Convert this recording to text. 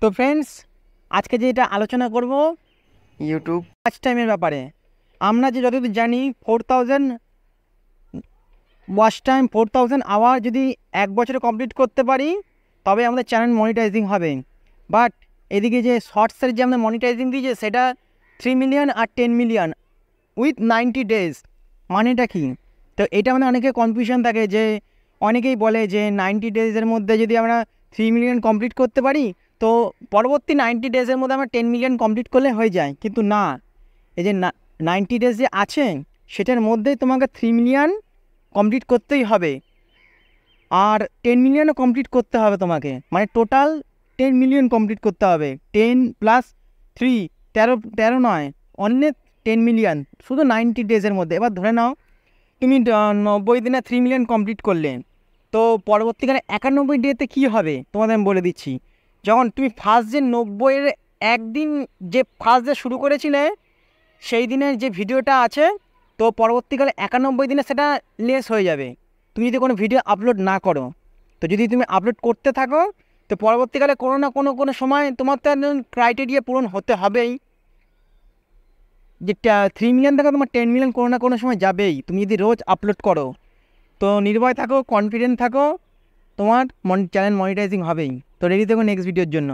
তো ফ্রেন্ডস, আজকে যেটা আলোচনা করব ইউটিউব ওয়াচ টাইমের ব্যাপারে। আমরা যে যতদূর জানি 4000 ওয়াচ টাইম 4000 আওয়ার যদি এক বছরে কমপ্লিট করতে পারি তবে আমাদের চ্যানেল মনিটাইজিং হবে। বাট এদিকে যে শর্টসের যে আমরা মনিটাইজিং দিয়েছে সেটা 3 মিলিয়ন আর 10 মিলিয়ন উইথ 90 ডেজ। মানেটা কি? তো এটা মানে অনেকে কনফিউশন থাকে, যে অনেকেই বলে যে 90 ডেজের মধ্যে যদি আমরা 3 মিলিয়ন কমপ্লিট করতে পারি তো পরবর্তী 90 ডেজের মধ্যে আমরা 10 মিলিয়ন কমপ্লিট করলে হয়ে যায়। কিন্তু না, এই যে 90 ডেজ যে আছে সেটার মধ্যেই তোমাকে 3 মিলিয়ন কমপ্লিট করতেই হবে, আর 10 মিলিয়নও কমপ্লিট করতে হবে তোমাকে। মানে টোটাল 10 মিলিয়ন কমপ্লিট করতে হবে। 10 প্লাস 3 তেরো নয়, অন্য 10 মিলিয়ন শুধু 90 ডেজের মধ্যে। এবার ধরে নাও তুমি 90 দিনে 3 মিলিয়ন কমপ্লিট করলে, তো পরবর্তীকালে 91 ডেতে কী হবে তোমাদের আমি বলে দিচ্ছি। যখন তুমি ফার্স্ট যে 90-এর একদিন যে ফার্স্ট যে শুরু করেছিলে সেই দিনের যে ভিডিওটা আছে, তো পরবর্তীকালে 91 দিনে সেটা লেস হয়ে যাবে তুমি যদি কোনো ভিডিও আপলোড না করো। তো যদি তুমি আপলোড করতে থাকো তো পরবর্তীকালে কোনো না কোনো সময় তোমার তো ক্রাইটেরিয়া পূরণ হতে হবেই, যে 3 মিলিয়ন থেকে তোমার 10 মিলিয়ন কোনো না কোনো সময় যাবেই তুমি যদি রোজ আপলোড করো। তো নির্ভয় থাকো, কনফিডেন্ট থাকো, তোমার চ্যানেল মনিটাইজিং হবেই। তো রেডি থাকো নেক্সট ভিডিওর জন্য।